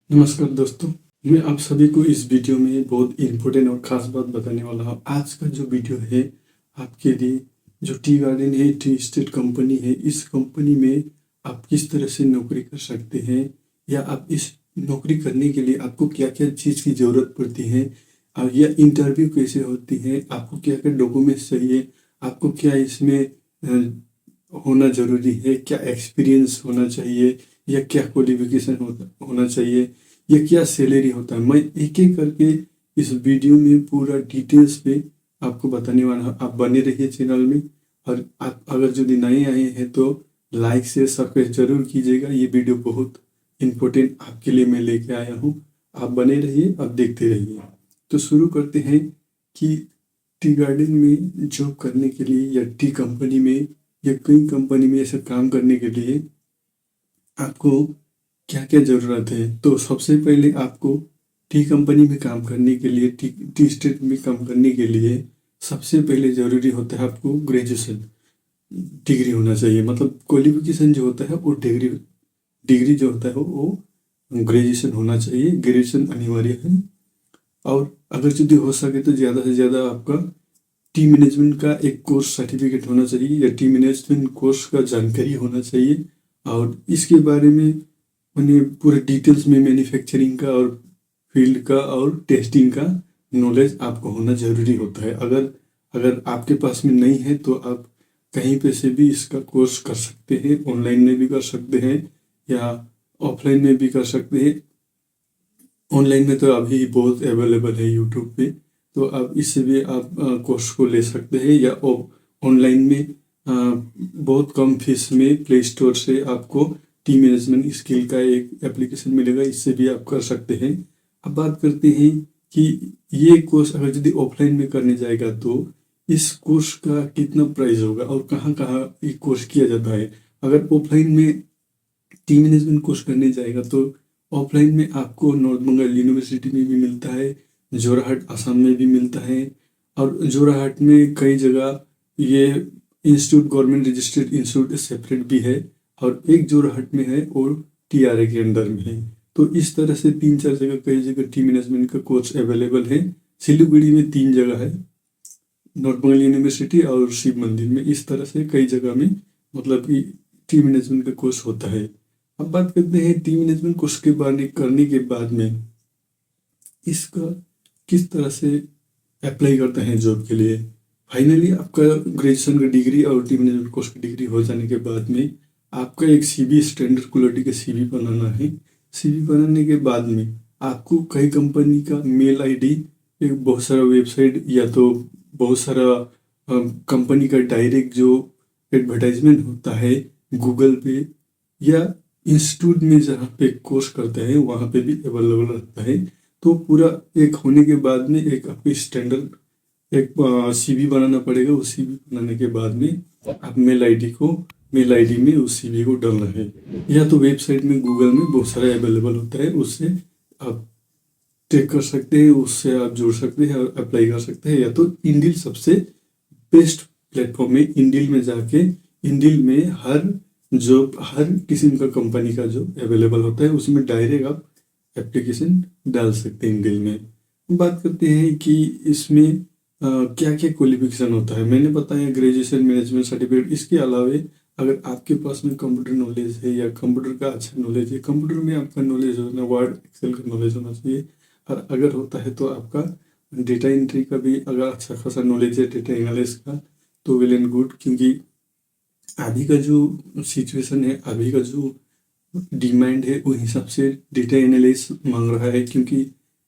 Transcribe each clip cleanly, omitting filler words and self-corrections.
नमस्कार दोस्तों, मैं आप सभी को इस वीडियो में बहुत इम्पोर्टेंट और ख़ास बात बताने वाला हूँ। आज का जो वीडियो है आपके लिए, जो टी गार्डन है, टी स्टेट कंपनी है, इस कंपनी में आप किस तरह से नौकरी कर सकते हैं या आप इस नौकरी करने के लिए आपको क्या क्या चीज़ की ज़रूरत पड़ती है और या इंटरव्यू कैसे होती है, आपको क्या क्या डॉक्यूमेंट्स चाहिए, आपको क्या इसमें होना ज़रूरी है, क्या एक्सपीरियंस होना चाहिए या क्या क्वालिफिकेशन होना चाहिए, या क्या सैलरी होता है। मैं एक एक करके इस वीडियो में पूरा डिटेल्स पे आपको बताने वाला हूँ। आप बने रहिए चैनल में, और आप अगर यदि नए आए हैं तो लाइक से सब्सक्राइब जरूर कीजिएगा। ये वीडियो बहुत इम्पोर्टेंट आपके लिए मैं लेके आया हूँ। आप बने रहिए, आप देखते रहिए। तो शुरू करते हैं कि टी गार्डन में जॉब करने के लिए या टी कंपनी में या कई कंपनी में ऐसा काम करने के लिए आपको क्या क्या ज़रूरत है। तो सबसे पहले आपको टी कंपनी में काम करने के लिए, टी स्टेट में काम करने के लिए सबसे पहले ज़रूरी होता है आपको ग्रेजुएशन डिग्री होना चाहिए। मतलब क्वालिफिकेशन जो होता है वो डिग्री जो होता है वो ग्रेजुएशन होना चाहिए। ग्रेजुएशन अनिवार्य है। और अगर यदि हो सके तो ज़्यादा से ज़्यादा आपका टी मैनेजमेंट का एक कोर्स सर्टिफिकेट होना चाहिए या टी मैनेजमेंट कोर्स का जानकारी होना चाहिए। और इसके बारे में उन्हें पूरे डिटेल्स में मैन्युफैक्चरिंग का और फील्ड का और टेस्टिंग का नॉलेज आपको होना ज़रूरी होता है। अगर अगर आपके पास में नहीं है तो आप कहीं पे से भी इसका कोर्स कर सकते हैं। ऑनलाइन में भी कर सकते हैं या ऑफलाइन में भी कर सकते हैं। ऑनलाइन में तो अभी बहुत अवेलेबल है यूट्यूब पे, तो आप इससे भी आप कोर्स को ले सकते हैं। या ऑनलाइन में बहुत कम फीस में प्ले स्टोर से आपको टी मैनेजमेंट स्किल का एक एप्लीकेशन मिलेगा, इससे भी आप कर सकते हैं। अब बात करते हैं कि ये कोर्स अगर यदि ऑफलाइन में करने जाएगा तो इस कोर्स का कितना प्राइस होगा और कहाँ कहाँ ये कोर्स किया जाता है। अगर ऑफलाइन में टी मैनेजमेंट कोर्स करने जाएगा तो ऑफलाइन में आपको नॉर्थ बंगाल यूनिवर्सिटी में भी मिलता है, जोरहाट असम में भी मिलता है। और जोरहाट में कई जगह ये institute government registered institute separate भी है, और एक जोरहाट में है और टीआरए के अंडर में है। तो इस तरह से 3-4 जगह, कई जगह टी मैनेजमेंट का कोर्स अवेलेबल है। सिलीगुड़ी में 3 जगह है, नॉर्थ बंगाल यूनिवर्सिटी और शिव मंदिर में। इस तरह से कई जगह में मतलब कि टी मैनेजमेंट का कोर्स होता है। अब बात करते हैं टी मैनेजमेंट कोर्स के बारे करने के बाद में इसका किस तरह से अप्लाई करते हैं जॉब के लिए। फाइनली आपका ग्रेजुएशन का डिग्री और टी मैनेजमेंट कोर्स की डिग्री हो जाने के बाद में आपका एक सीवी, स्टैंडर्ड क्वालिटी का सीवी बनाना है। सीवी बनाने के बाद में आपको कई कंपनी का मेल आईडी, एक बहुत सारा वेबसाइट या तो बहुत सारा कंपनी का डायरेक्ट जो एडवर्टाइजमेंट होता है गूगल पे या इंस्टीट्यूट में जहाँ पे कोर्स करते हैं वहाँ पे भी अवेलेबल रहता है। तो पूरा एक होने के बाद में एक आपको स्टैंडर्ड एक सीवी बनाना पड़ेगा। उस सीवी बनाने के बाद में आप मेल आईडी में उस सीवी को डालना है, या तो वेबसाइट में गूगल में बहुत सारा अवेलेबल होता है, उससे आप चेक कर सकते हैं, उससे आप जुड़ सकते हैं और अप्लाई कर सकते हैं। या तो इंडिल सबसे बेस्ट प्लेटफॉर्म है। इंडिल में जाके इंडिल में हर किस्म का कंपनी का जो अवेलेबल होता है उसमें डायरेक्ट आप एप्लीकेशन डाल सकते हैं इंडिल में। बात करते हैं कि इसमें क्या क्या क्वालिफिकेशन होता है। मैंने बताया ग्रेजुएशन, मैनेजमेंट सर्टिफिकेट। इसके अलावा अगर आपके पास में कंप्यूटर नॉलेज है या कंप्यूटर का अच्छा नॉलेज है, कंप्यूटर में आपका नॉलेज होना, वर्ड एक्सेल का नॉलेज होना चाहिए। और अगर होता है तो आपका डेटा एंट्री का भी अगर अच्छा खासा नॉलेज है, डेटा एनालिसिस का, तो वेल एंड गुड। क्योंकि अभी का जो सिचुएशन है, अभी का जो डिमांड है वो हिसाब से डेटा एनालिस्ट मांग रहा है। क्योंकि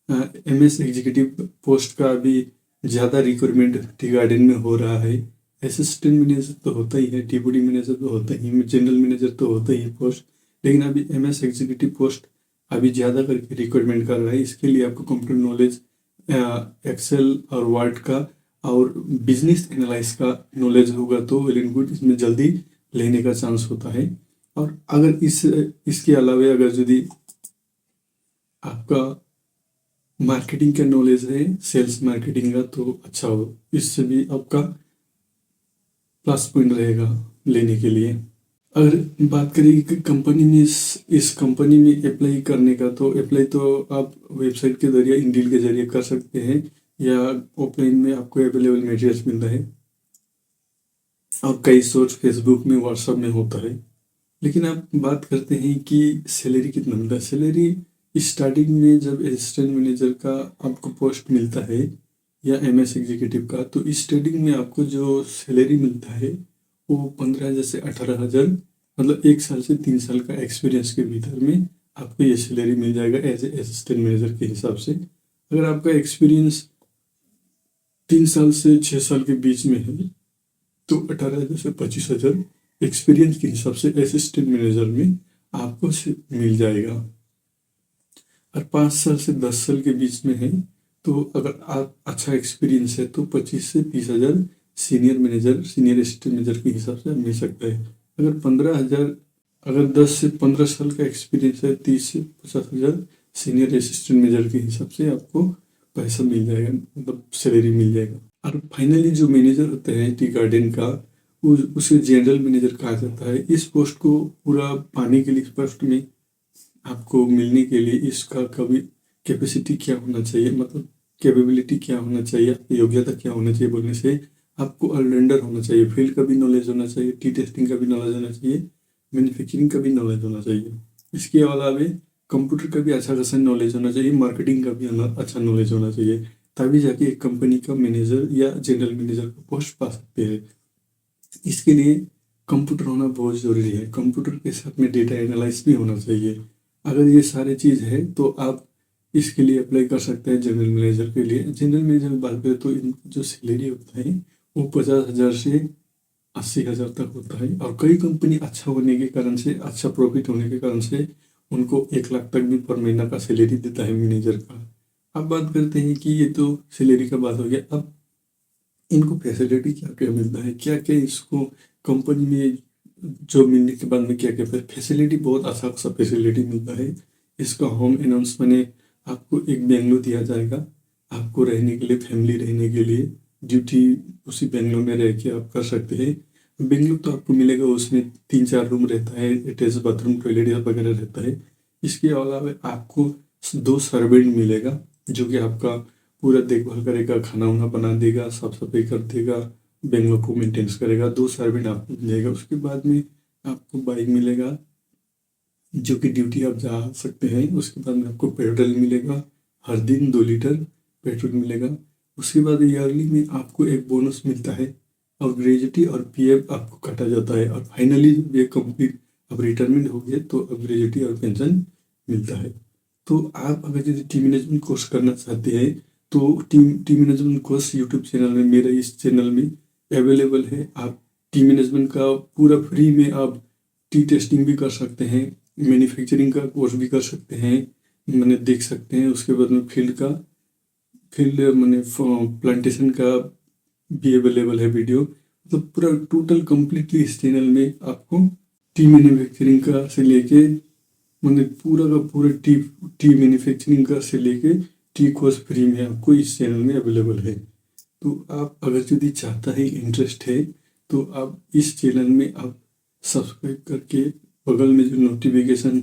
एमएस एग्जीक्यूटिव पोस्ट का अभी ज़्यादा रिक्वायरमेंट टी गार्डन में हो रहा है। असिस्टेंट मैनेजर तो होता ही है, डिप्टी मैनेजर तो होता ही है, जनरल मैनेजर तो होता ही है पोस्ट, लेकिन अभी एमएस एग्जीक्यूटिव पोस्ट अभी ज़्यादा करके रिक्वायरमेंट कर रहा है। इसके लिए आपको कंप्यूटर नॉलेज, एक्सेल और वर्ड का और बिजनेस एनालिसिस का नॉलेज होगा तो वेल एंड गुड, इसमें जल्दी लेने का चांस होता है। और अगर इसके अलावा अगर यदि आपका मार्केटिंग का नॉलेज है, सेल्स मार्केटिंग का, तो अच्छा हो, इससे भी आपका प्लस पॉइंट रहेगा लेने के लिए। अगर बात करें कि कंपनी में इस कंपनी में अप्लाई करने का, तो अप्लाई तो आप वेबसाइट के जरिए, इंडीड के जरिए कर सकते हैं, या ऑफलाइन में आपको अवेलेबल मटेरियल्स मिल रहा है, और कई सोर्स फेसबुक में, व्हाट्सएप में होता है। लेकिन आप बात करते हैं कि सैलरी कितना मिलता है। सैलरी स्टार्टिंग में जब असिस्टेंट मैनेजर का आपको पोस्ट मिलता है या एमएस एग्जीक्यूटिव का, तो स्टार्टिंग में आपको जो सैलरी मिलता है वो 15,000 से 18,000, मतलब 1 साल से 3 साल का एक्सपीरियंस के भीतर में आपको ये सैलरी मिल जाएगा एज ए असिस्टेंट मैनेजर के हिसाब से। अगर आपका एक्सपीरियंस 3 साल से 6 साल के बीच में है तो 18,000 से 25,000 एक्सपीरियंस के हिसाब से असिस्टेंट मैनेजर में आपको मिल जाएगा। और 5 साल से 10 साल के बीच में है तो अगर आप अच्छा एक्सपीरियंस है तो 25 से 30,000 senior manager, senior assistant manager के हिसाब से मिल सकता है। अगर 15,000, अगर 10 से 15 साल का एक्सपीरियंस है, 30 से 50,000 सीनियर असिस्टेंट मैनेजर के हिसाब से आपको पैसा मिल जाएगा, मतलब सैलरी मिल जाएगा। और फाइनली जो मैनेजर होता है टी गार्डन का, उसे जनरल मैनेजर कहा जाता है। इस पोस्ट को पूरा पाने के लिए, पोस्ट में आपको मिलने के लिए इसका कभी कैपेसिटी क्या होना चाहिए, मतलब कैपेबिलिटी क्या होना चाहिए, योग्यता क्या होना चाहिए बोलने से, आपको ऑलराउंडर होना चाहिए, फील्ड का भी नॉलेज होना चाहिए, टी टेस्टिंग का भी नॉलेज होना चाहिए, मैन्युफैक्चरिंग का भी नॉलेज होना चाहिए। इसके अलावा कंप्यूटर का भी अच्छा खासा नॉलेज होना चाहिए, मार्केटिंग का भी अच्छा नॉलेज होना चाहिए, तभी जाके एक कंपनी का मैनेजर या जनरल मैनेजर का पोस्ट पा सकते हैं। इसके लिए कंप्यूटर होना बहुत ज़रूरी है। कंप्यूटर के साथ में डेटा एनालाइज भी होना चाहिए। अगर ये सारी चीज़ है तो आप इसके लिए अप्लाई कर सकते हैं जनरल मैनेजर के लिए। जनरल मैनेजर की बात करें तो इनका जो सैलरी होता है वो 50,000 से 80,000 तक होता है, और कई कंपनी अच्छा होने के कारण से, अच्छा प्रॉफिट होने के कारण से उनको 1 लाख तक भी पर महीना का सैलरी देता है मैनेजर का। अब बात करते हैं कि ये तो सैलरी का बात हो गया, अब इनको फैसिलिटी क्या क्या मिलता है, क्या क्या इसको कंपनी में जॉब मिलने के बाद में क्या क्या फैसिलिटी, बहुत अच्छा खासा फैसिलिटी मिलता है। इसका होम अनाउंस मैंने आपको एक बेंगलो दिया जाएगा, आपको रहने के लिए, फैमिली रहने के लिए, ड्यूटी उसी बेंगलो में रह के आप कर सकते हैं। बेंगलो तो आपको मिलेगा, उसमें 3-4 रूम रहता है, अटैच बाथरूम, टॉयलेट वगैरह रहता है। इसके अलावा आपको 2 सर्वेंट मिलेगा जो कि आपका पूरा देखभाल करेगा, खाना वाना बना देगा, साफ सफाई कर देगा, बेंगलो को मेंटेनेंस करेगा। 2 सर्वेंट आपको मिलेगा। उसके बाद में आपको बाइक मिलेगा जो कि ड्यूटी आप जा सकते हैं। उसके बाद में आपको पेट्रोल मिलेगा, हर दिन 2 लीटर पेट्रोल मिलेगा। उसके बाद ईयरली में आपको एक बोनस मिलता है, और ग्रेजुटी और पीएफ आपको काटा जाता है। और फाइनली जब ये कंप्लीट, अब रिटायरमेंट हो गया तो अब ग्रेजुटी और पेंशन मिलता है। तो आप अगर यदि टीम मैनेजमेंट कोर्स करना चाहते हैं तो team management course YouTube channel में, मेरा इस चैनल में अवेलेबल है। आप टीम मैनेजमेंट का पूरा फ्री में आप टी टेस्टिंग भी कर सकते हैं, मैन्युफैक्चरिंग का कोर्स भी कर सकते हैं, मैंने देख सकते हैं। उसके बाद में फील्ड मैंने प्लांटेशन का भी अवेलेबल है वीडियो, मतलब पूरा टोटल कम्प्लीटली इस चैनल में आपको टी मैन्युफैक्चरिंग का से लेके, मतलब पूरा का पूरा टी मैन्युफैक्चरिंग का से लेके टी कोर्स फ्री में आपको इस चैनल में अवेलेबल है। तो आप अगर यदि चाहता है, इंटरेस्ट है, तो आप इस चैनल में आप सब्सक्राइब करके बगल में जो नोटिफिकेशन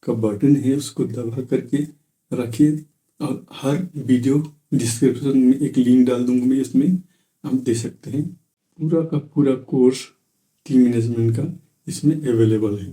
का बटन है उसको दबा करके रखिए, और हर वीडियो डिस्क्रिप्शन में एक लिंक डाल दूंगा मैं, इसमें आप दे सकते हैं। पूरा का पूरा कोर्स टीम मैनेजमेंट का इसमें अवेलेबल है।